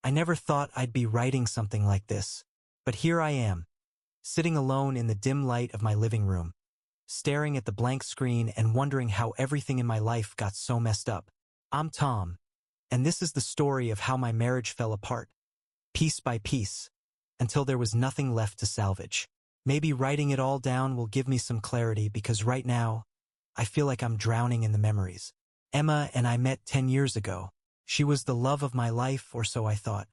I never thought I'd be writing something like this. But here I am, sitting alone in the dim light of my living room, staring at the blank screen and wondering how everything in my life got so messed up. I'm Tom, and this is the story of how my marriage fell apart, piece by piece, until there was nothing left to salvage. Maybe writing it all down will give me some clarity because right now, I feel like I'm drowning in the memories. Emma and I met 10 years ago. She was the love of my life, or so I thought.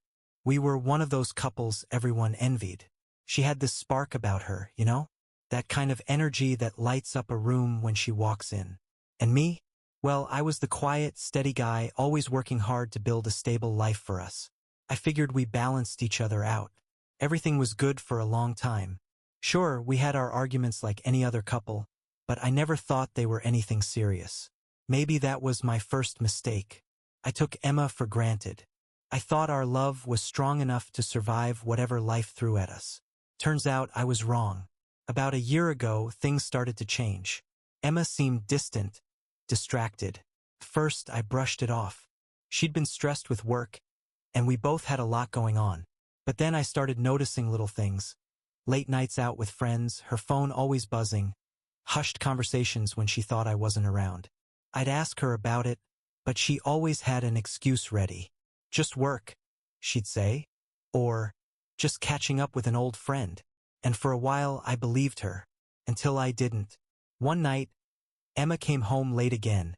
We were one of those couples everyone envied. She had this spark about her, you know? That kind of energy that lights up a room when she walks in. And me? Well, I was the quiet, steady guy, always working hard to build a stable life for us. I figured we balanced each other out. Everything was good for a long time. Sure, we had our arguments like any other couple, but I never thought they were anything serious. Maybe that was my first mistake. I took Emma for granted. I thought our love was strong enough to survive whatever life threw at us. Turns out I was wrong. About a year ago, things started to change. Emma seemed distant, distracted. First, I brushed it off. She'd been stressed with work, and we both had a lot going on. But then I started noticing little things. Late nights out with friends, her phone always buzzing, hushed conversations when she thought I wasn't around. I'd ask her about it, but she always had an excuse ready. Just work, she'd say, or just catching up with an old friend. And for a while I believed her, until I didn't. One night, Emma came home late again,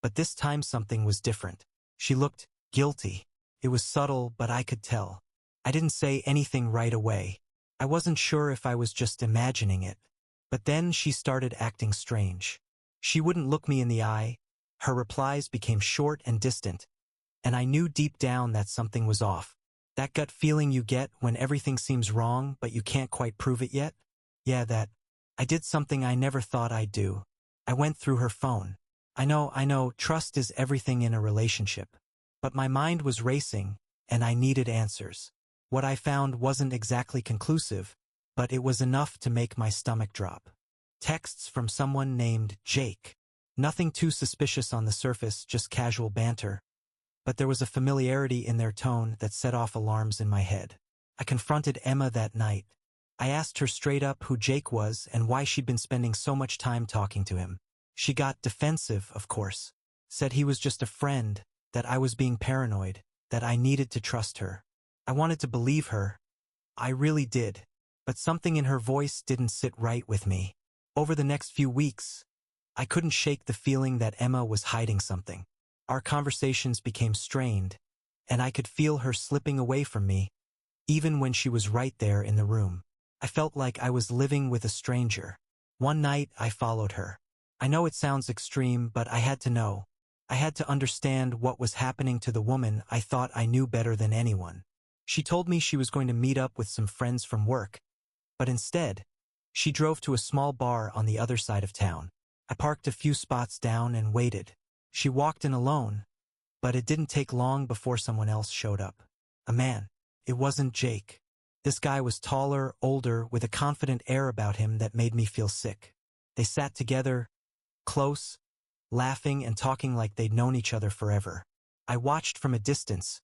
but this time something was different. She looked guilty. It was subtle, but I could tell. I didn't say anything right away. I wasn't sure if I was just imagining it. But then she started acting strange. She wouldn't look me in the eye. Her replies became short and distant, and I knew deep down that something was off. That gut feeling you get when everything seems wrong but you can't quite prove it yet? Yeah, that. I did something I never thought I'd do. I went through her phone. I know, trust is everything in a relationship. But my mind was racing, and I needed answers. What I found wasn't exactly conclusive, but it was enough to make my stomach drop. Texts from someone named Jake. Nothing too suspicious on the surface, just casual banter. But there was a familiarity in their tone that set off alarms in my head. I confronted Emma that night. I asked her straight up who Jake was and why she'd been spending so much time talking to him. She got defensive, of course. Said he was just a friend, that I was being paranoid, that I needed to trust her. I wanted to believe her. I really did. But something in her voice didn't sit right with me. Over the next few weeks, I couldn't shake the feeling that Emma was hiding something. Our conversations became strained, and I could feel her slipping away from me, even when she was right there in the room. I felt like I was living with a stranger. One night, I followed her. I know it sounds extreme, but I had to know. I had to understand what was happening to the woman I thought I knew better than anyone. She told me she was going to meet up with some friends from work, but instead, she drove to a small bar on the other side of town. I parked a few spots down and waited. She walked in alone, but it didn't take long before someone else showed up. A man. It wasn't Jake. This guy was taller, older, with a confident air about him that made me feel sick. They sat together, close, laughing and talking like they'd known each other forever. I watched from a distance,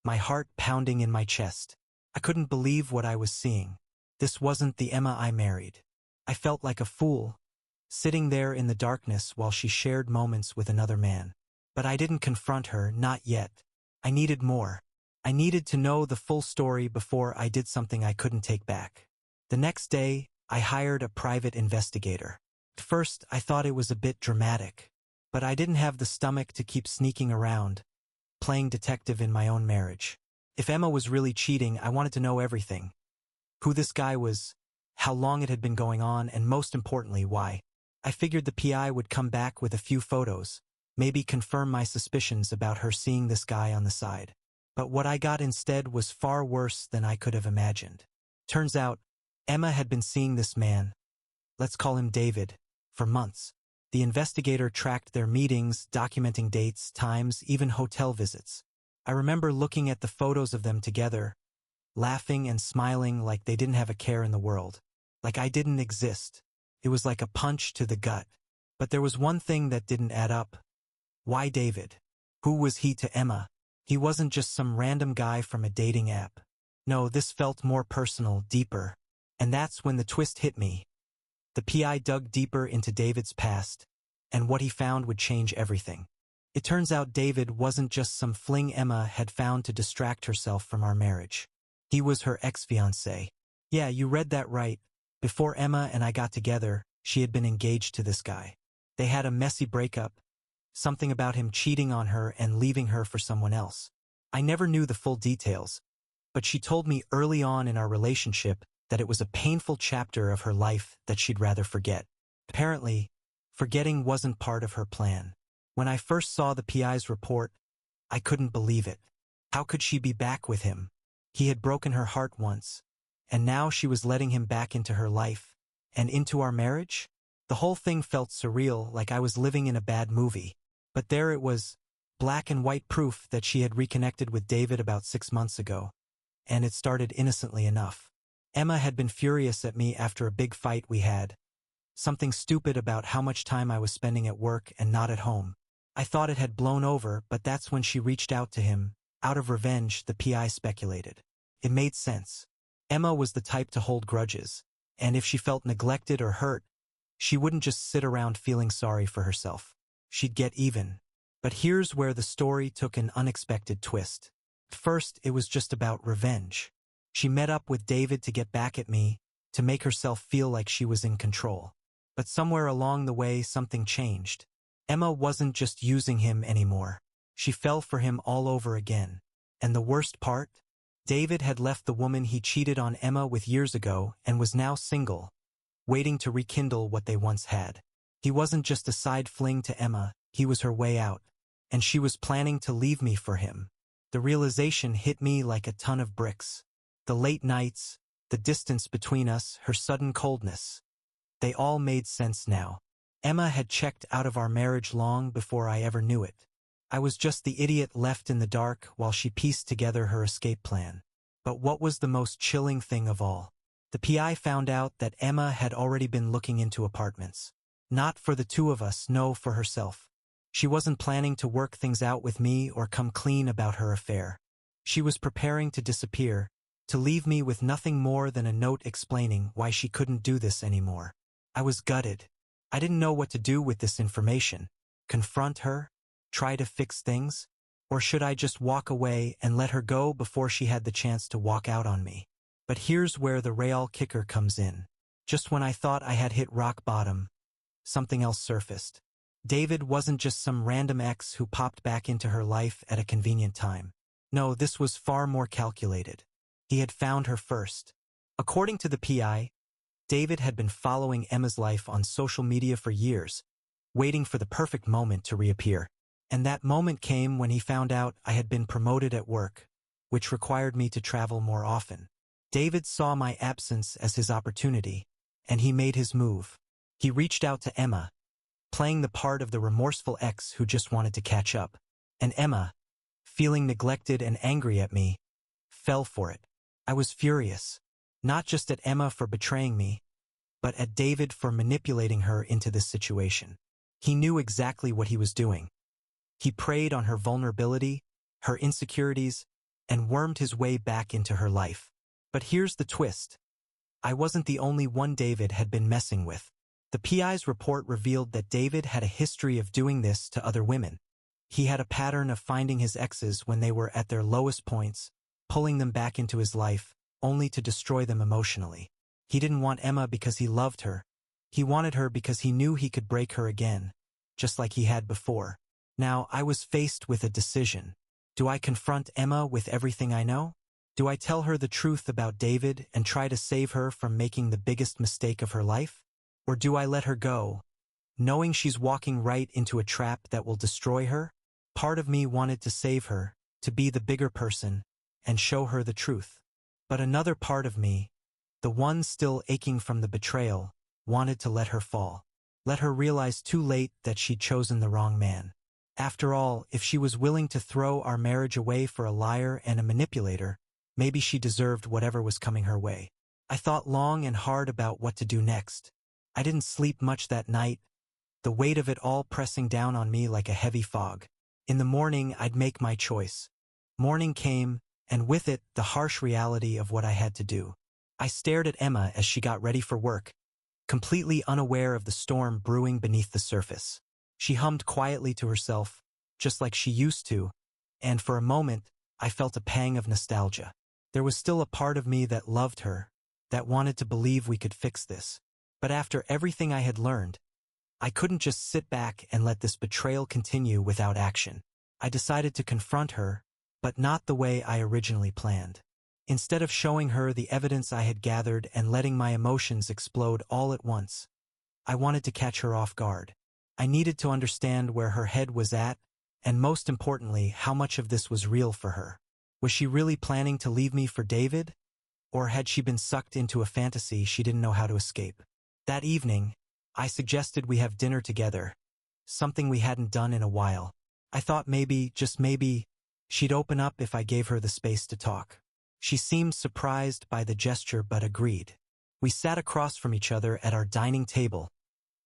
my heart pounding in my chest. I couldn't believe what I was seeing. This wasn't the Emma I married. I felt like a fool, sitting there in the darkness while she shared moments with another man. But I didn't confront her, not yet. I needed more. I needed to know the full story before I did something I couldn't take back. The next day, I hired a private investigator. At first, I thought it was a bit dramatic, but I didn't have the stomach to keep sneaking around, playing detective in my own marriage. If Emma was really cheating, I wanted to know everything. Who this guy was, how long it had been going on, and most importantly, why. I figured the PI would come back with a few photos, maybe confirm my suspicions about her seeing this guy on the side. But what I got instead was far worse than I could have imagined. Turns out, Emma had been seeing this man, let's call him David, for months. The investigator tracked their meetings, documenting dates, times, even hotel visits. I remember looking at the photos of them together, laughing and smiling like they didn't have a care in the world, like I didn't exist. It was like a punch to the gut. But there was one thing that didn't add up. Why David? Who was he to Emma? He wasn't just some random guy from a dating app. No, this felt more personal, deeper. And that's when the twist hit me. The PI dug deeper into David's past, and what he found would change everything. It turns out David wasn't just some fling Emma had found to distract herself from our marriage. He was her ex-fiancé. Yeah, you read that right. Before Emma and I got together, she had been engaged to this guy. They had a messy breakup, something about him cheating on her and leaving her for someone else. I never knew the full details, but she told me early on in our relationship that it was a painful chapter of her life that she'd rather forget. Apparently, forgetting wasn't part of her plan. When I first saw the PI's report, I couldn't believe it. How could she be back with him? He had broken her heart once, and now she was letting him back into her life, and into our marriage? The whole thing felt surreal, like I was living in a bad movie. But there it was, black and white proof that she had reconnected with David about 6 months ago. And it started innocently enough. Emma had been furious at me after a big fight we had. Something stupid about how much time I was spending at work and not at home. I thought it had blown over, but that's when she reached out to him. Out of revenge, the PI speculated. It made sense. Emma was the type to hold grudges, and if she felt neglected or hurt, she wouldn't just sit around feeling sorry for herself. She'd get even. But here's where the story took an unexpected twist. First, it was just about revenge. She met up with David to get back at me, to make herself feel like she was in control. But somewhere along the way, something changed. Emma wasn't just using him anymore. She fell for him all over again. And the worst part? David had left the woman he cheated on Emma with years ago and was now single, waiting to rekindle what they once had. He wasn't just a side fling to Emma, he was her way out. And she was planning to leave me for him. The realization hit me like a ton of bricks. The late nights, the distance between us, her sudden coldness. They all made sense now. Emma had checked out of our marriage long before I ever knew it. I was just the idiot left in the dark while she pieced together her escape plan. But what was the most chilling thing of all? The PI found out that Emma had already been looking into apartments. Not for the two of us, no, for herself. She wasn't planning to work things out with me or come clean about her affair. She was preparing to disappear, to leave me with nothing more than a note explaining why she couldn't do this anymore. I was gutted. I didn't know what to do with this information. Confront her? Try to fix things? Or should I just walk away and let her go before she had the chance to walk out on me? But here's where the real kicker comes in. Just when I thought I had hit rock bottom, something else surfaced. David wasn't just some random ex who popped back into her life at a convenient time. No, this was far more calculated. He had found her first. According to the PI, David had been following Emma's life on social media for years, waiting for the perfect moment to reappear. And that moment came when he found out I had been promoted at work, which required me to travel more often. David saw my absence as his opportunity, and he made his move. He reached out to Emma, playing the part of the remorseful ex who just wanted to catch up. And Emma, feeling neglected and angry at me, fell for it. I was furious, not just at Emma for betraying me, but at David for manipulating her into this situation. He knew exactly what he was doing. He preyed on her vulnerability, her insecurities, and wormed his way back into her life. But here's the twist. I wasn't the only one David had been messing with. The PI's report revealed that David had a history of doing this to other women. He had a pattern of finding his exes when they were at their lowest points, pulling them back into his life, only to destroy them emotionally. He didn't want Emma because he loved her. He wanted her because he knew he could break her again, just like he had before. Now, I was faced with a decision. Do I confront Emma with everything I know? Do I tell her the truth about David and try to save her from making the biggest mistake of her life? Or do I let her go, knowing she's walking right into a trap that will destroy her? Part of me wanted to save her, to be the bigger person, and show her the truth. But another part of me, the one still aching from the betrayal, wanted to let her fall. Let her realize too late that she'd chosen the wrong man. After all, if she was willing to throw our marriage away for a liar and a manipulator, maybe she deserved whatever was coming her way. I thought long and hard about what to do next. I didn't sleep much that night, the weight of it all pressing down on me like a heavy fog. In the morning, I'd make my choice. Morning came, and with it, the harsh reality of what I had to do. I stared at Emma as she got ready for work, completely unaware of the storm brewing beneath the surface. She hummed quietly to herself, just like she used to, and for a moment, I felt a pang of nostalgia. There was still a part of me that loved her, that wanted to believe we could fix this. But after everything I had learned, I couldn't just sit back and let this betrayal continue without action. I decided to confront her, but not the way I originally planned. Instead of showing her the evidence I had gathered and letting my emotions explode all at once, I wanted to catch her off guard. I needed to understand where her head was at, and most importantly, how much of this was real for her. Was she really planning to leave me for David? Or had she been sucked into a fantasy she didn't know how to escape? That evening, I suggested we have dinner together, something we hadn't done in a while. I thought maybe, just maybe, she'd open up if I gave her the space to talk. She seemed surprised by the gesture but agreed. We sat across from each other at our dining table,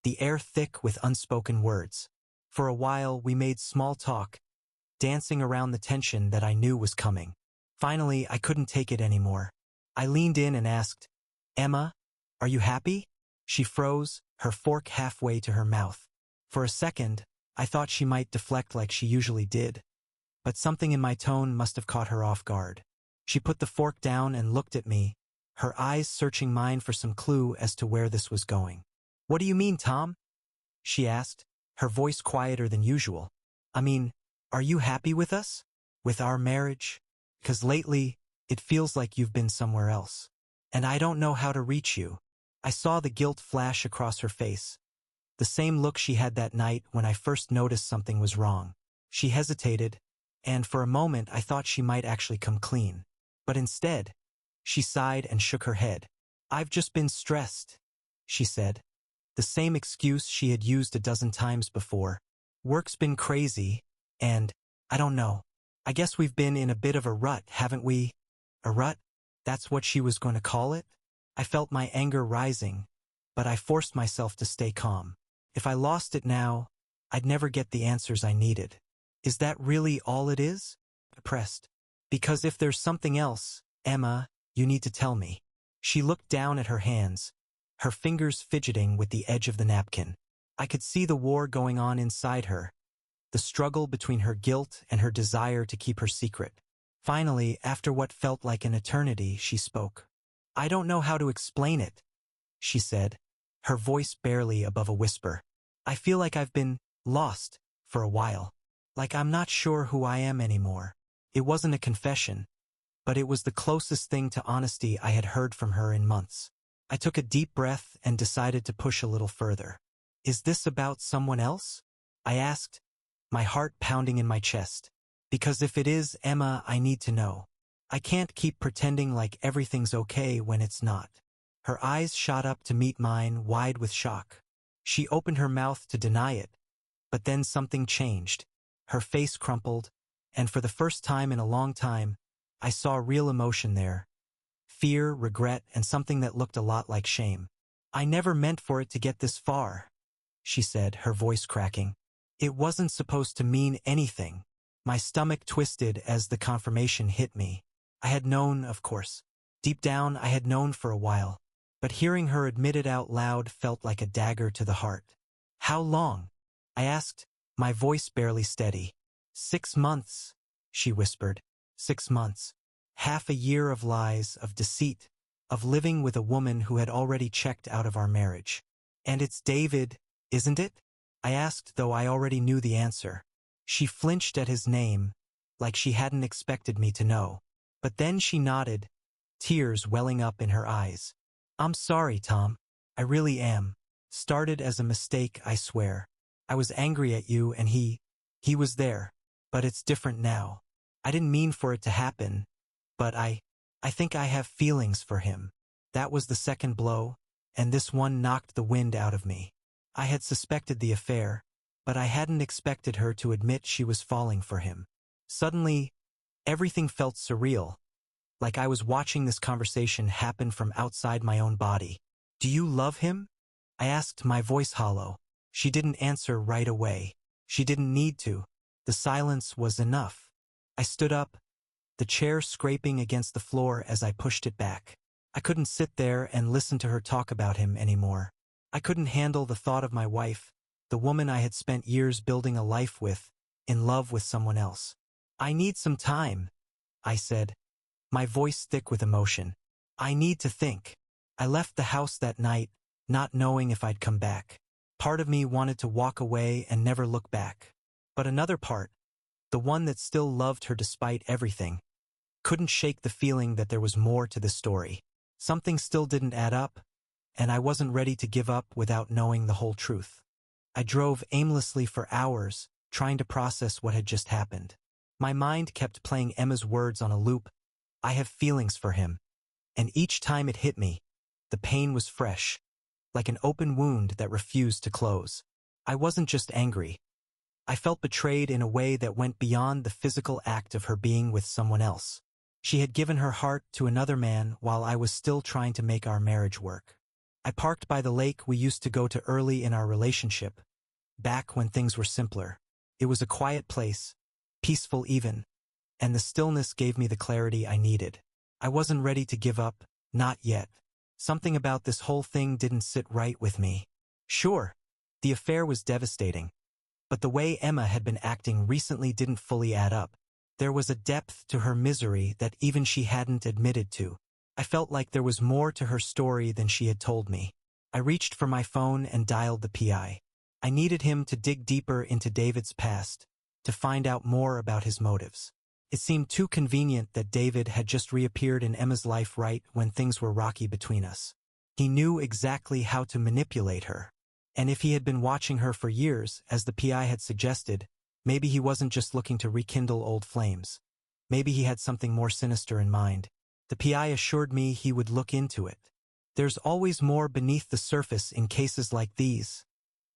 the air thick with unspoken words. For a while we made small talk, dancing around the tension that I knew was coming. Finally, I couldn't take it anymore. I leaned in and asked, "Emma, are you happy?" She froze, her fork halfway to her mouth. For a second, I thought she might deflect like she usually did, but something in my tone must have caught her off guard. She put the fork down and looked at me, her eyes searching mine for some clue as to where this was going. "What do you mean, Tom?" she asked, her voice quieter than usual. "I mean, are you happy with us? With our marriage? 'Cause lately, it feels like you've been somewhere else. And I don't know how to reach you." I saw the guilt flash across her face, the same look she had that night when I first noticed something was wrong. She hesitated, and for a moment I thought she might actually come clean. But instead, she sighed and shook her head. "I've just been stressed," she said. The same excuse she had used a dozen times before. "Work's been crazy, and, I don't know. I guess we've been in a bit of a rut, haven't we?" A rut? That's what she was going to call it? I felt my anger rising, but I forced myself to stay calm. If I lost it now, I'd never get the answers I needed. "Is that really all it is?" I pressed. "Because if there's something else, Emma, you need to tell me." She looked down at her hands, her fingers fidgeting with the edge of the napkin. I could see the war going on inside her, the struggle between her guilt and her desire to keep her secret. Finally, after what felt like an eternity, she spoke. "I don't know how to explain it," she said, her voice barely above a whisper. "I feel like I've been lost for a while. Like I'm not sure who I am anymore." It wasn't a confession, but it was the closest thing to honesty I had heard from her in months. I took a deep breath and decided to push a little further. "Is this about someone else?" I asked, my heart pounding in my chest. "Because if it is, Emma, I need to know. I can't keep pretending like everything's okay when it's not." Her eyes shot up to meet mine, wide with shock. She opened her mouth to deny it, but then something changed. Her face crumpled, and for the first time in a long time, I saw real emotion there. Fear, regret, and something that looked a lot like shame. "I never meant for it to get this far," she said, her voice cracking. "It wasn't supposed to mean anything." My stomach twisted as the confirmation hit me. I had known, of course. Deep down, I had known for a while, but hearing her admit it out loud felt like a dagger to the heart. "How long?" I asked, my voice barely steady. 6 months, she whispered. 6 months. Half a year of lies, of deceit, of living with a woman who had already checked out of our marriage. "And it's David, isn't it?" I asked, though I already knew the answer. She flinched at his name, like she hadn't expected me to know. But then she nodded, tears welling up in her eyes. "I'm sorry, Tom. I really am. Started as a mistake, I swear. I was angry at you and he was there. But it's different now. I didn't mean for it to happen, but I think I have feelings for him." That was the second blow, and this one knocked the wind out of me. I had suspected the affair, but I hadn't expected her to admit she was falling for him. Suddenly, everything felt surreal, like I was watching this conversation happen from outside my own body. "Do you love him?" I asked, my voice hollow. She didn't answer right away. She didn't need to. The silence was enough. I stood up, the chair scraping against the floor as I pushed it back. I couldn't sit there and listen to her talk about him anymore. I couldn't handle the thought of my wife, the woman I had spent years building a life with, in love with someone else. "I need some time," I said, my voice thick with emotion. "I need to think." I left the house that night, not knowing if I'd come back. Part of me wanted to walk away and never look back. But another part, the one that still loved her despite everything, couldn't shake the feeling that there was more to this story. Something still didn't add up, and I wasn't ready to give up without knowing the whole truth. I drove aimlessly for hours, trying to process what had just happened. My mind kept playing Emma's words on a loop. "I have feelings for him." And each time it hit me, the pain was fresh, like an open wound that refused to close. I wasn't just angry. I felt betrayed in a way that went beyond the physical act of her being with someone else. She had given her heart to another man while I was still trying to make our marriage work. I parked by the lake we used to go to early in our relationship, back when things were simpler. It was a quiet place, peaceful even, and the stillness gave me the clarity I needed. I wasn't ready to give up, not yet. Something about this whole thing didn't sit right with me. Sure, the affair was devastating, but the way Emma had been acting recently didn't fully add up. There was a depth to her misery that even she hadn't admitted to. I felt like there was more to her story than she had told me. I reached for my phone and dialed the PI. I needed him to dig deeper into David's past, to find out more about his motives. It seemed too convenient that David had just reappeared in Emma's life right when things were rocky between us. He knew exactly how to manipulate her. And if he had been watching her for years, as the PI had suggested, maybe he wasn't just looking to rekindle old flames. Maybe he had something more sinister in mind. The PI assured me he would look into it. "There's always more beneath the surface in cases like these,"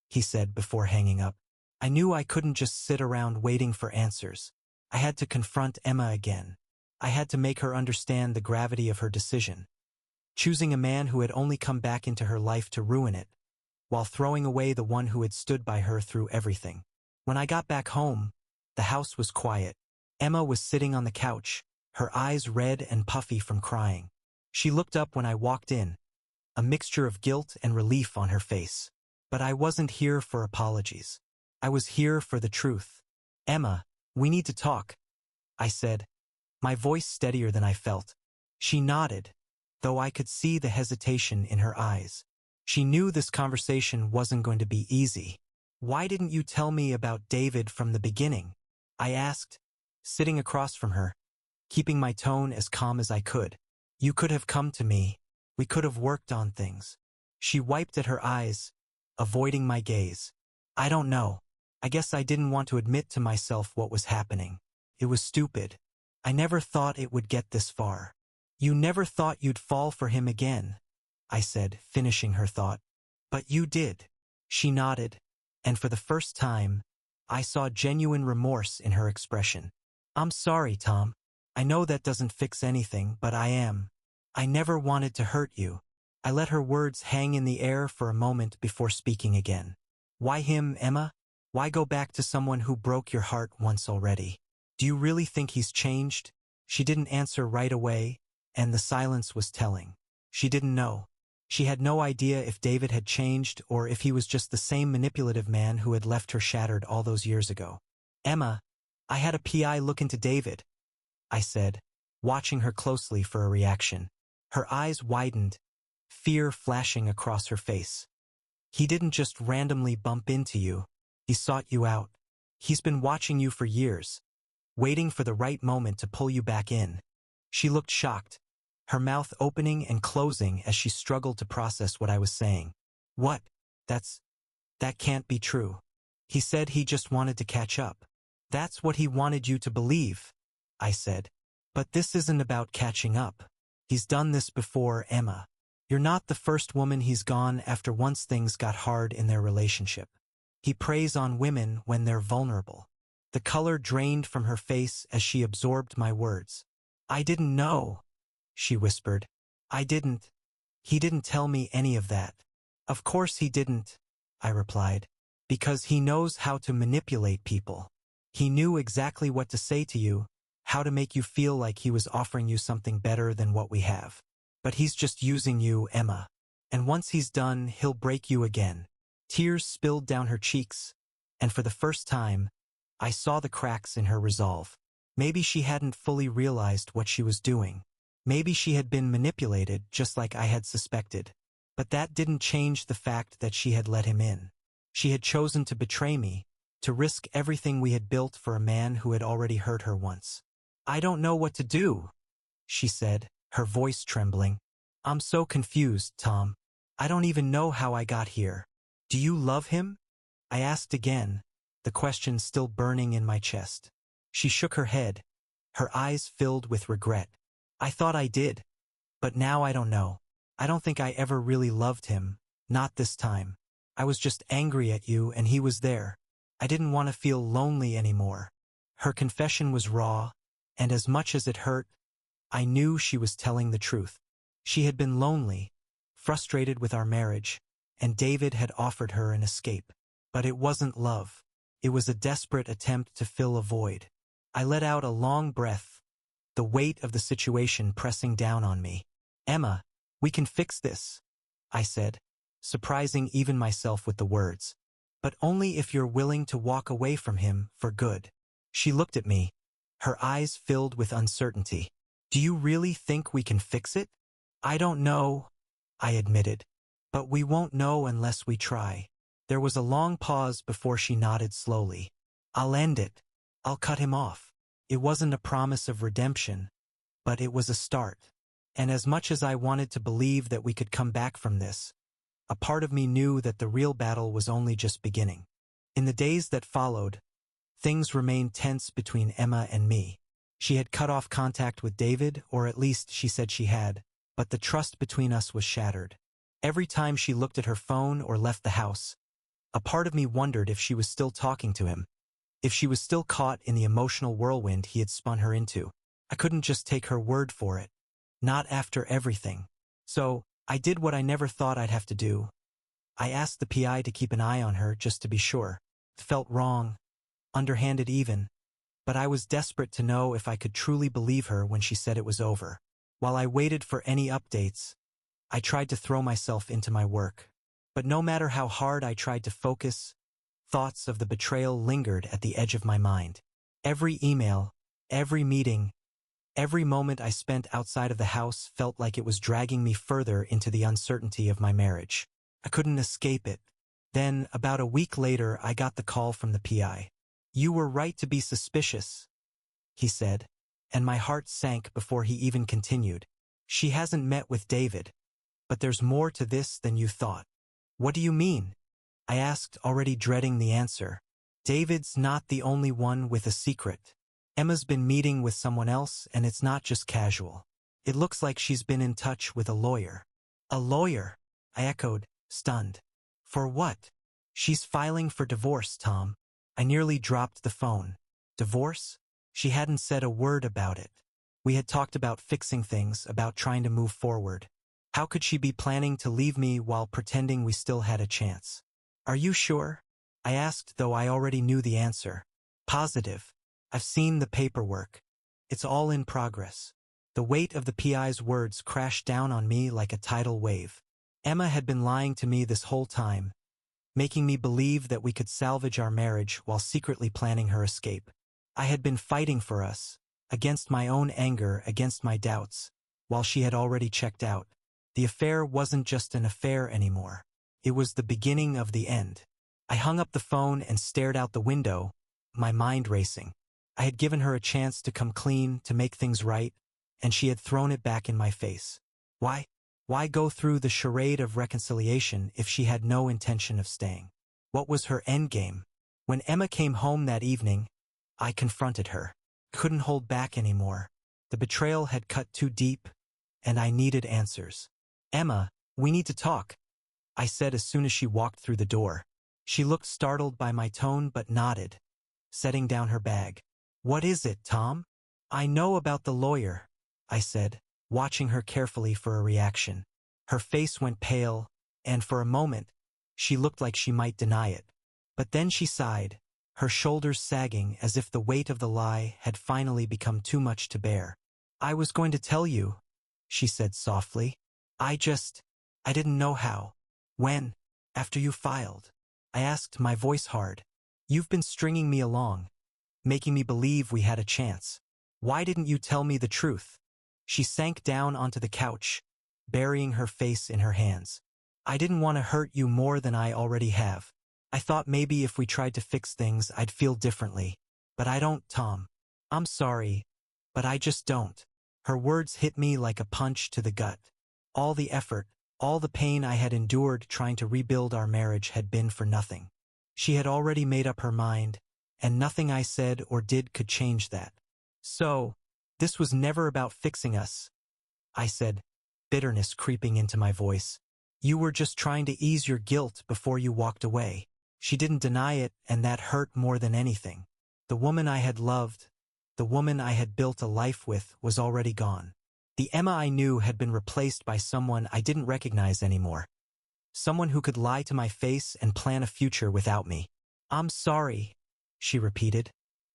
he said before hanging up. I knew I couldn't just sit around waiting for answers. I had to confront Emma again. I had to make her understand the gravity of her decision. Choosing a man who had only come back into her life to ruin it, while throwing away the one who had stood by her through everything. When I got back home, the house was quiet. Emma was sitting on the couch, her eyes red and puffy from crying. She looked up when I walked in, a mixture of guilt and relief on her face. But I wasn't here for apologies. I was here for the truth. "Emma, we need to talk," I said, my voice steadier than I felt. She nodded, though I could see the hesitation in her eyes. She knew this conversation wasn't going to be easy. "Why didn't you tell me about David from the beginning?" I asked, sitting across from her, keeping my tone as calm as I could. "You could have come to me. We could have worked on things." She wiped at her eyes, avoiding my gaze. "I don't know. I guess I didn't want to admit to myself what was happening. It was stupid. I never thought it would get this far." "You never thought you'd fall for him again," I said, finishing her thought. "But you did." She nodded, and for the first time, I saw genuine remorse in her expression. "I'm sorry, Tom. I know that doesn't fix anything, but I am. I never wanted to hurt you." I let her words hang in the air for a moment before speaking again. "Why him, Emma? Why go back to someone who broke your heart once already? Do you really think he's changed?" She didn't answer right away, and the silence was telling. She didn't know. She had no idea if David had changed or if he was just the same manipulative man who had left her shattered all those years ago. "Emma, I had a PI look into David," I said, watching her closely for a reaction. Her eyes widened, fear flashing across her face. "He didn't just randomly bump into you. He sought you out. He's been watching you for years, waiting for the right moment to pull you back in." She looked shocked, her mouth opening and closing as she struggled to process what I was saying. "What? That can't be true. He said he just wanted to catch up." "That's what he wanted you to believe," I said. "But this isn't about catching up. He's done this before, Emma. You're not the first woman he's gone after once things got hard in their relationship. He preys on women when they're vulnerable." The color drained from her face as she absorbed my words. "I didn't know," she whispered. He didn't tell me any of that." "Of course he didn't," I replied, "because he knows how to manipulate people. He knew exactly what to say to you, how to make you feel like he was offering you something better than what we have. But he's just using you, Emma. And once he's done, he'll break you again. Tears spilled down her cheeks, and for the first time, I saw the cracks in her resolve. Maybe she hadn't fully realized what she was doing. Maybe she had been manipulated just like I had suspected. But that didn't change the fact that she had let him in. She had chosen to betray me, to risk everything we had built for a man who had already hurt her once. "I don't know what to do," she said, her voice trembling. "I'm so confused, Tom. I don't even know how I got here." "Do you love him?" I asked again, the question still burning in my chest. She shook her head, her eyes filled with regret. "I thought I did. But now I don't know. I don't think I ever really loved him, not this time. I was just angry at you and he was there. I didn't want to feel lonely anymore." Her confession was raw, and as much as it hurt, I knew she was telling the truth. She had been lonely, frustrated with our marriage, and David had offered her an escape. But it wasn't love. It was a desperate attempt to fill a void. I let out a long breath, the weight of the situation pressing down on me. "Emma, we can fix this," I said, surprising even myself with the words. "But only if you're willing to walk away from him for good." She looked at me, her eyes filled with uncertainty. "Do you really think we can fix it?" "I don't know," I admitted. "But we won't know unless we try." There was a long pause before she nodded slowly. "I'll end it. I'll cut him off." It wasn't a promise of redemption, but it was a start. And as much as I wanted to believe that we could come back from this, a part of me knew that the real battle was only just beginning. In the days that followed, things remained tense between Emma and me. She had cut off contact with David, or at least she said she had, but the trust between us was shattered. Every time she looked at her phone or left the house, a part of me wondered if she was still talking to him, if she was still caught in the emotional whirlwind he had spun her into. I couldn't just take her word for it. Not after everything. So, I did what I never thought I'd have to do. I asked the PI to keep an eye on her just to be sure. It felt wrong, underhanded even, but I was desperate to know if I could truly believe her when she said it was over. While I waited for any updates, I tried to throw myself into my work. But no matter how hard I tried to focus, thoughts of the betrayal lingered at the edge of my mind. Every email, every meeting, every moment I spent outside of the house felt like it was dragging me further into the uncertainty of my marriage. I couldn't escape it. Then, about a week later, I got the call from the PI. "You were right to be suspicious," he said, and my heart sank before he even continued. "She hasn't met with David, but there's more to this than you thought." "What do you mean?" I asked, already dreading the answer. "David's not the only one with a secret. Emma's been meeting with someone else, and it's not just casual. It looks like she's been in touch with a lawyer." "A lawyer?" I echoed, stunned. "For what?" "She's filing for divorce, Tom." I nearly dropped the phone. Divorce? She hadn't said a word about it. We had talked about fixing things, about trying to move forward. How could she be planning to leave me while pretending we still had a chance? "Are you sure?" I asked, though I already knew the answer. "Positive. I've seen the paperwork. It's all in progress." The weight of the PI's words crashed down on me like a tidal wave. Emma had been lying to me this whole time, making me believe that we could salvage our marriage while secretly planning her escape. I had been fighting for us, against my own anger, against my doubts, while she had already checked out. The affair wasn't just an affair anymore. It was the beginning of the end. I hung up the phone and stared out the window, my mind racing. I had given her a chance to come clean, to make things right, and she had thrown it back in my face. Why? Why go through the charade of reconciliation if she had no intention of staying? What was her endgame? When Emma came home that evening, I confronted her. Couldn't hold back anymore. The betrayal had cut too deep, and I needed answers. "Emma, we need to talk," I said as soon as she walked through the door. She looked startled by my tone but nodded, setting down her bag. "What is it, Tom?" "I know about the lawyer," I said, watching her carefully for a reaction. Her face went pale, and for a moment, she looked like she might deny it. But then she sighed, her shoulders sagging as if the weight of the lie had finally become too much to bear. "I was going to tell you," she said softly. I didn't know how." "When? After you filed?" I asked, my voice hard. "You've been stringing me along, making me believe we had a chance. Why didn't you tell me the truth?" She sank down onto the couch, burying her face in her hands. "I didn't want to hurt you more than I already have. I thought maybe if we tried to fix things I'd feel differently. But I don't, Tom. I'm sorry, but I just don't." Her words hit me like a punch to the gut. All the effort, all the pain I had endured trying to rebuild our marriage had been for nothing. She had already made up her mind, and nothing I said or did could change that. "So, this was never about fixing us," I said, bitterness creeping into my voice. "You were just trying to ease your guilt before you walked away." She didn't deny it, and that hurt more than anything. The woman I had loved, the woman I had built a life with, was already gone. The Emma I knew had been replaced by someone I didn't recognize anymore. Someone who could lie to my face and plan a future without me. "I'm sorry," she repeated,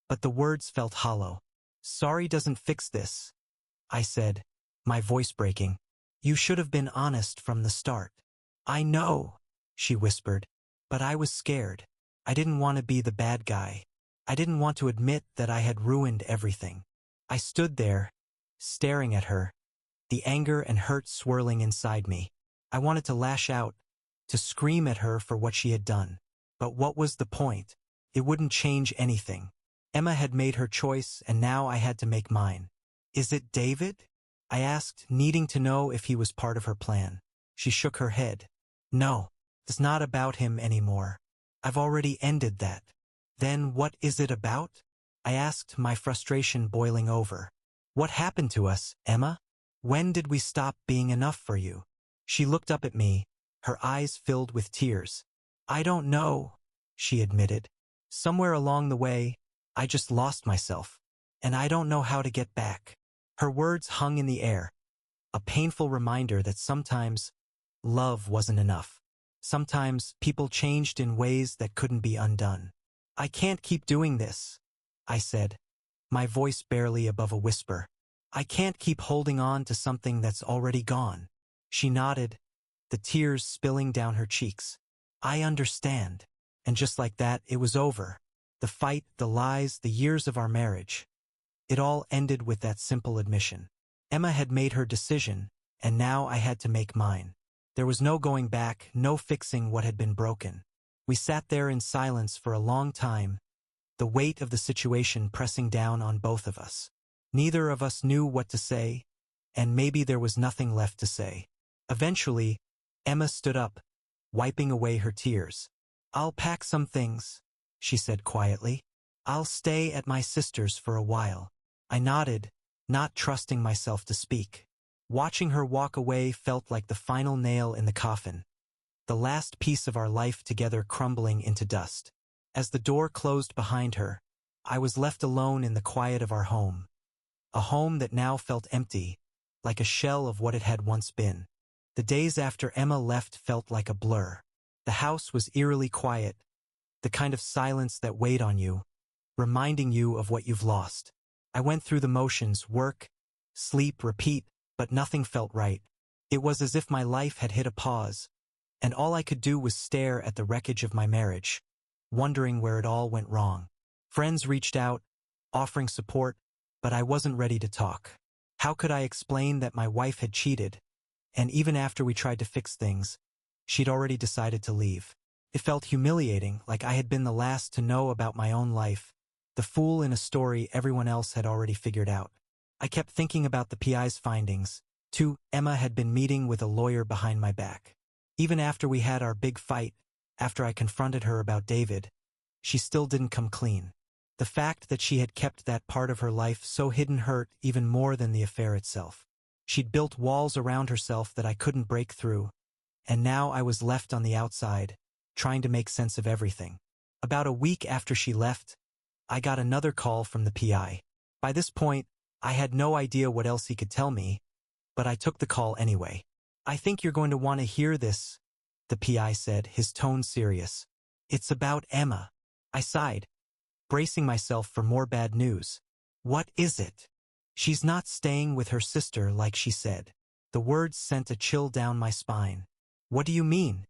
but the words felt hollow. "Sorry doesn't fix this," I said, my voice breaking. "You should have been honest from the start." "I know," she whispered, but I was scared. I didn't want to be the bad guy. I didn't want to admit that I had ruined everything. I stood there, staring at her, the anger and hurt swirling inside me. I wanted to lash out, to scream at her for what she had done. But what was the point? It wouldn't change anything. Emma had made her choice, and now I had to make mine. "Is it David?" I asked, needing to know if he was part of her plan. She shook her head. "No, it's not about him anymore. I've already ended that." "Then what is it about?" I asked, my frustration boiling over. "What happened to us, Emma? When did we stop being enough for you?" She looked up at me, her eyes filled with tears. "I don't know," she admitted. "Somewhere along the way, I just lost myself, and I don't know how to get back." Her words hung in the air, a painful reminder that sometimes love wasn't enough. Sometimes people changed in ways that couldn't be undone. "I can't keep doing this," I said, my voice barely above a whisper. "I can't keep holding on to something that's already gone." She nodded, the tears spilling down her cheeks. "I understand." And just like that, it was over. The fight, the lies, the years of our marriage. It all ended with that simple admission. Emma had made her decision, and now I had to make mine. There was no going back, no fixing what had been broken. We sat there in silence for a long time, the weight of the situation pressing down on both of us. Neither of us knew what to say, and maybe there was nothing left to say. Eventually, Emma stood up, wiping away her tears. "I'll pack some things," she said quietly. "I'll stay at my sister's for a while." I nodded, not trusting myself to speak. Watching her walk away felt like the final nail in the coffin, the last piece of our life together crumbling into dust. As the door closed behind her, I was left alone in the quiet of our home. A home that now felt empty, like a shell of what it had once been. The days after Emma left felt like a blur. The house was eerily quiet, the kind of silence that weighed on you, reminding you of what you've lost. I went through the motions, work, sleep, repeat, but nothing felt right. It was as if my life had hit a pause, and all I could do was stare at the wreckage of my marriage, wondering where it all went wrong. Friends reached out, offering support, but I wasn't ready to talk. How could I explain that my wife had cheated, and even after we tried to fix things, she'd already decided to leave? It felt humiliating, like I had been the last to know about my own life, the fool in a story everyone else had already figured out. I kept thinking about the PI's findings. Too, Emma had been meeting with a lawyer behind my back. Even after we had our big fight, after I confronted her about David, she still didn't come clean. The fact that she had kept that part of her life so hidden hurt even more than the affair itself. She'd built walls around herself that I couldn't break through, and now I was left on the outside, trying to make sense of everything. About a week after she left, I got another call from the PI. By this point, I had no idea what else he could tell me, but I took the call anyway. "I think you're going to want to hear this," the PI said, his tone serious. "It's about Emma." I sighed. bracing myself for more bad news. What is it? She's not staying with her sister like she said. The words sent a chill down my spine. What do you mean?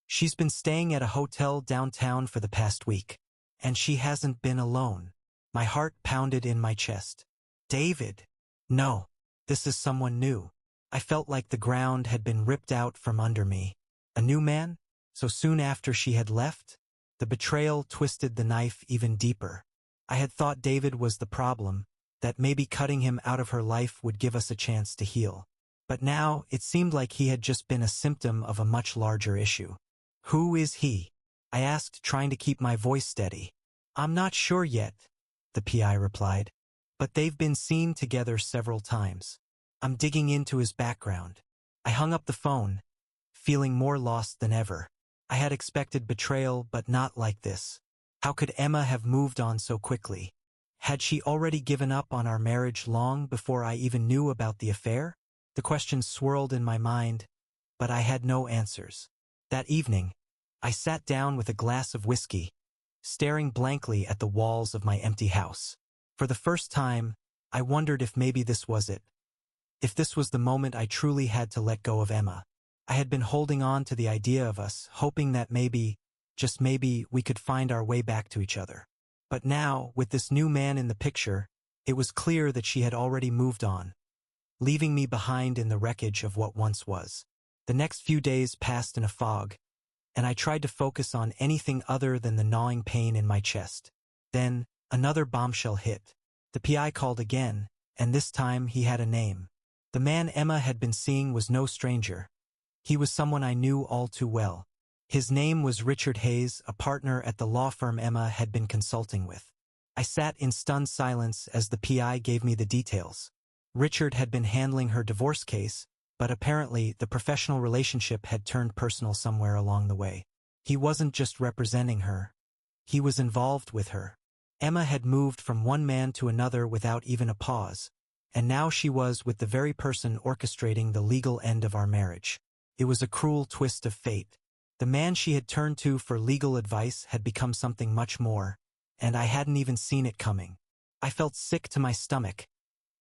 She's been staying at a hotel downtown for the past week. And she hasn't been alone. My heart pounded in my chest. David? No. This is someone new. I felt like the ground had been ripped out from under me. A new man? So soon after she had left? The betrayal twisted the knife even deeper. I had thought David was the problem, that maybe cutting him out of her life would give us a chance to heal. But now, it seemed like he had just been a symptom of a much larger issue. Who is he? I asked, trying to keep my voice steady. I'm not sure yet, the PI replied. But they've been seen together several times. I'm digging into his background. I hung up the phone, feeling more lost than ever. I had expected betrayal, but not like this. How could Emma have moved on so quickly? Had she already given up on our marriage long before I even knew about the affair? The questions swirled in my mind, but I had no answers. That evening, I sat down with a glass of whiskey, staring blankly at the walls of my empty house. For the first time, I wondered if maybe this was it. If this was the moment I truly had to let go of Emma. I had been holding on to the idea of us, hoping that maybe, just maybe, we could find our way back to each other. But now, with this new man in the picture, it was clear that she had already moved on, leaving me behind in the wreckage of what once was. The next few days passed in a fog, and I tried to focus on anything other than the gnawing pain in my chest. Then, another bombshell hit. The PI called again, and this time he had a name. The man Emma had been seeing was no stranger. He was someone I knew all too well. His name was Richard Hayes, a partner at the law firm Emma had been consulting with. I sat in stunned silence as the PI gave me the details. Richard had been handling her divorce case, but apparently the professional relationship had turned personal somewhere along the way. He wasn't just representing her. He was involved with her. Emma had moved from one man to another without even a pause, and now she was with the very person orchestrating the legal end of our marriage. It was a cruel twist of fate. The man she had turned to for legal advice had become something much more, and I hadn't even seen it coming. I felt sick to my stomach,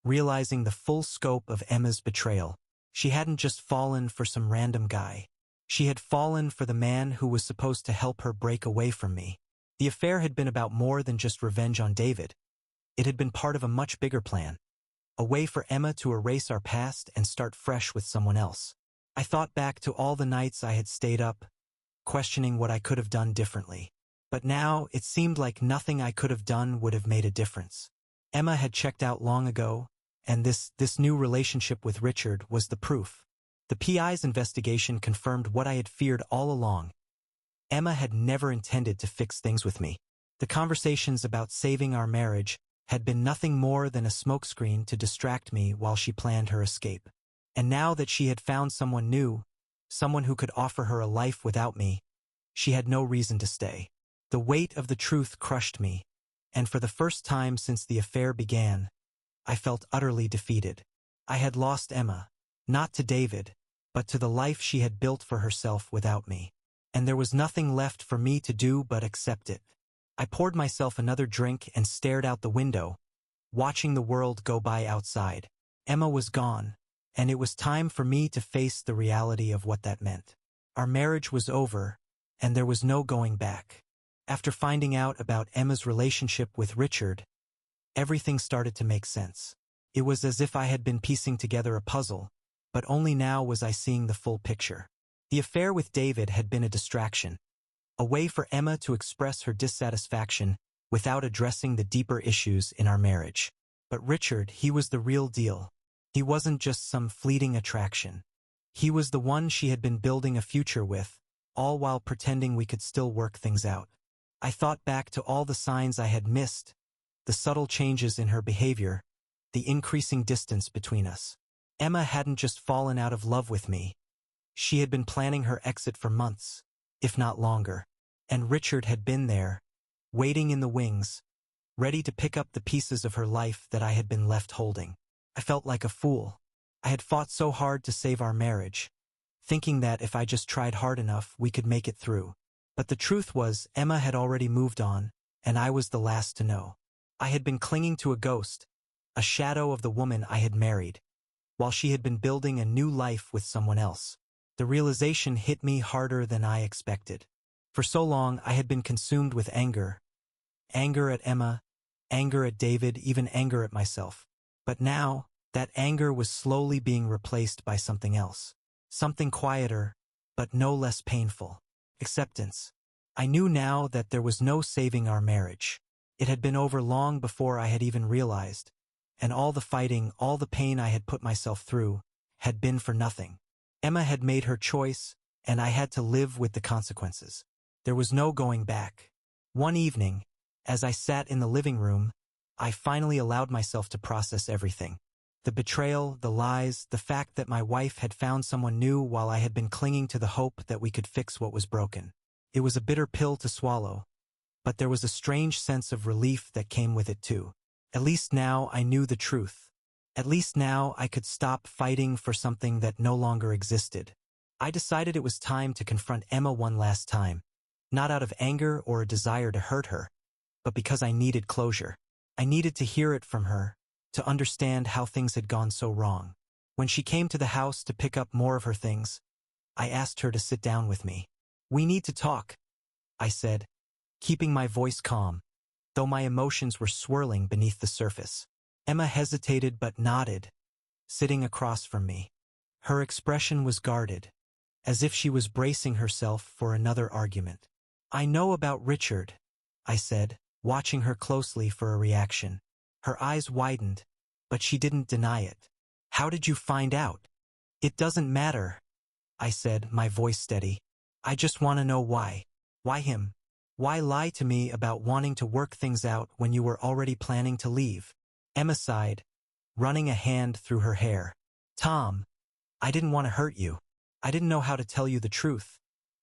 realizing the full scope of Emma's betrayal. She hadn't just fallen for some random guy. She had fallen for the man who was supposed to help her break away from me. The affair had been about more than just revenge on David. It had been part of a much bigger plan. A way for Emma to erase our past and start fresh with someone else. I thought back to all the nights I had stayed up, questioning what I could have done differently. But now, it seemed like nothing I could have done would have made a difference. Emma had checked out long ago, and this new relationship with Richard was the proof. The PI's investigation confirmed what I had feared all along. Emma had never intended to fix things with me. The conversations about saving our marriage had been nothing more than a smokescreen to distract me while she planned her escape. And now that she had found someone new, someone who could offer her a life without me, she had no reason to stay. The weight of the truth crushed me, and for the first time since the affair began, I felt utterly defeated. I had lost Emma, not to David, but to the life she had built for herself without me. And there was nothing left for me to do but accept it. I poured myself another drink and stared out the window, watching the world go by outside. Emma was gone, and it was time for me to face the reality of what that meant. Our marriage was over, and there was no going back. After finding out about Emma's relationship with Richard, everything started to make sense. It was as if I had been piecing together a puzzle, but only now was I seeing the full picture. The affair with David had been a distraction, a way for Emma to express her dissatisfaction without addressing the deeper issues in our marriage. But Richard, he was the real deal. He wasn't just some fleeting attraction. He was the one she had been building a future with, all while pretending we could still work things out. I thought back to all the signs I had missed, the subtle changes in her behavior, the increasing distance between us. Emma hadn't just fallen out of love with me. She had been planning her exit for months, if not longer. And Richard had been there, waiting in the wings, ready to pick up the pieces of her life that I had been left holding. I felt like a fool. I had fought so hard to save our marriage, thinking that if I just tried hard enough, we could make it through. But the truth was, Emma had already moved on, and I was the last to know. I had been clinging to a ghost, a shadow of the woman I had married, while she had been building a new life with someone else. The realization hit me harder than I expected. For so long, I had been consumed with anger. Anger at Emma, anger at David, even anger at myself. But now, that anger was slowly being replaced by something else. Something quieter, but no less painful. Acceptance. I knew now that there was no saving our marriage. It had been over long before I had even realized, and all the fighting, all the pain I had put myself through, had been for nothing. Emma had made her choice, and I had to live with the consequences. There was no going back. One evening, as I sat in the living room, I finally allowed myself to process everything. The betrayal, the lies, the fact that my wife had found someone new while I had been clinging to the hope that we could fix what was broken. It was a bitter pill to swallow, but there was a strange sense of relief that came with it too. At least now I knew the truth. At least now I could stop fighting for something that no longer existed. I decided it was time to confront Emma one last time, not out of anger or a desire to hurt her, but because I needed closure. I needed to hear it from her, to understand how things had gone so wrong. When she came to the house to pick up more of her things, I asked her to sit down with me. "We need to talk," I said, keeping my voice calm, though my emotions were swirling beneath the surface. Emma hesitated but nodded, sitting across from me. Her expression was guarded, as if she was bracing herself for another argument. "I know about Richard," I said, watching her closely for a reaction. Her eyes widened, but she didn't deny it. "How did you find out?" "It doesn't matter," I said, my voice steady. "I just want to know why. Why him? Why lie to me about wanting to work things out when you were already planning to leave?" Emma sighed, running a hand through her hair. "Tom, I didn't want to hurt you. I didn't know how to tell you the truth.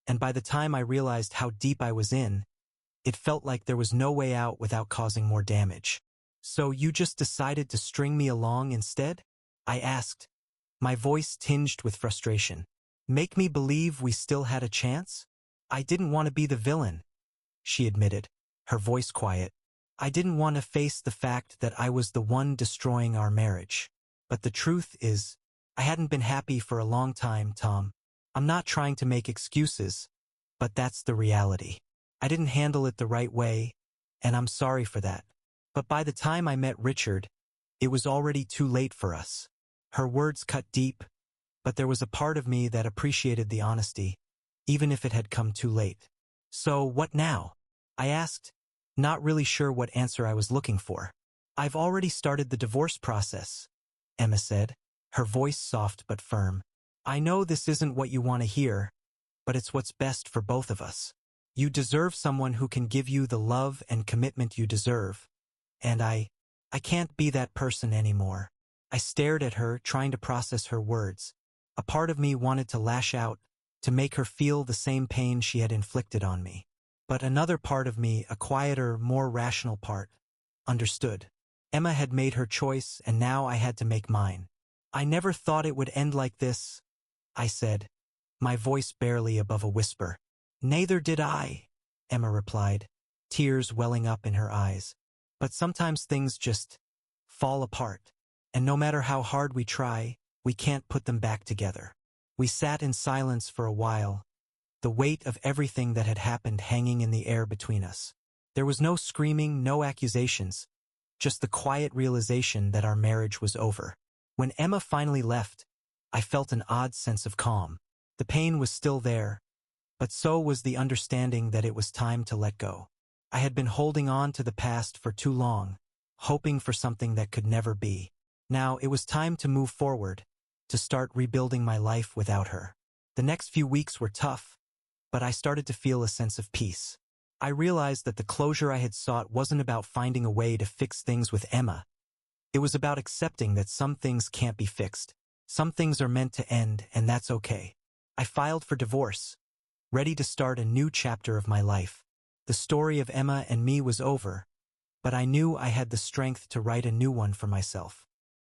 And by the time I realized how deep I was in, it felt like there was no way out without causing more damage. So you just decided to string me along instead?" I asked, my voice tinged with frustration. "Make me believe we still had a chance?" "I didn't want to be the villain," she admitted, her voice quiet. "I didn't want to face the fact that I was the one destroying our marriage. But the truth is, I hadn't been happy for a long time, Tom. I'm not trying to make excuses, but that's the reality. I didn't handle it the right way, and I'm sorry for that. But by the time I met Richard, it was already too late for us." Her words cut deep, but there was a part of me that appreciated the honesty, even if it had come too late. "So what now?" I asked, not really sure what answer I was looking for. "I've already started the divorce process," Emma said, her voice soft but firm. "I know this isn't what you want to hear, but it's what's best for both of us. You deserve someone who can give you the love and commitment you deserve. And I can't be that person anymore." I stared at her, trying to process her words. A part of me wanted to lash out, to make her feel the same pain she had inflicted on me. But another part of me, a quieter, more rational part, understood. Emma had made her choice, and now I had to make mine. "I never thought it would end like this," I said, my voice barely above a whisper. "Neither did I," Emma replied, tears welling up in her eyes. "But sometimes things just fall apart, and no matter how hard we try, we can't put them back together." We sat in silence for a while, the weight of everything that had happened hanging in the air between us. There was no screaming, no accusations, just the quiet realization that our marriage was over. When Emma finally left, I felt an odd sense of calm. The pain was still there, but so was the understanding that it was time to let go. I had been holding on to the past for too long, hoping for something that could never be. Now it was time to move forward, to start rebuilding my life without her. The next few weeks were tough, but I started to feel a sense of peace. I realized that the closure I had sought wasn't about finding a way to fix things with Emma. It was about accepting that some things can't be fixed. Some things are meant to end, and that's okay. I filed for divorce, ready to start a new chapter of my life. The story of Emma and me was over, but I knew I had the strength to write a new one for myself.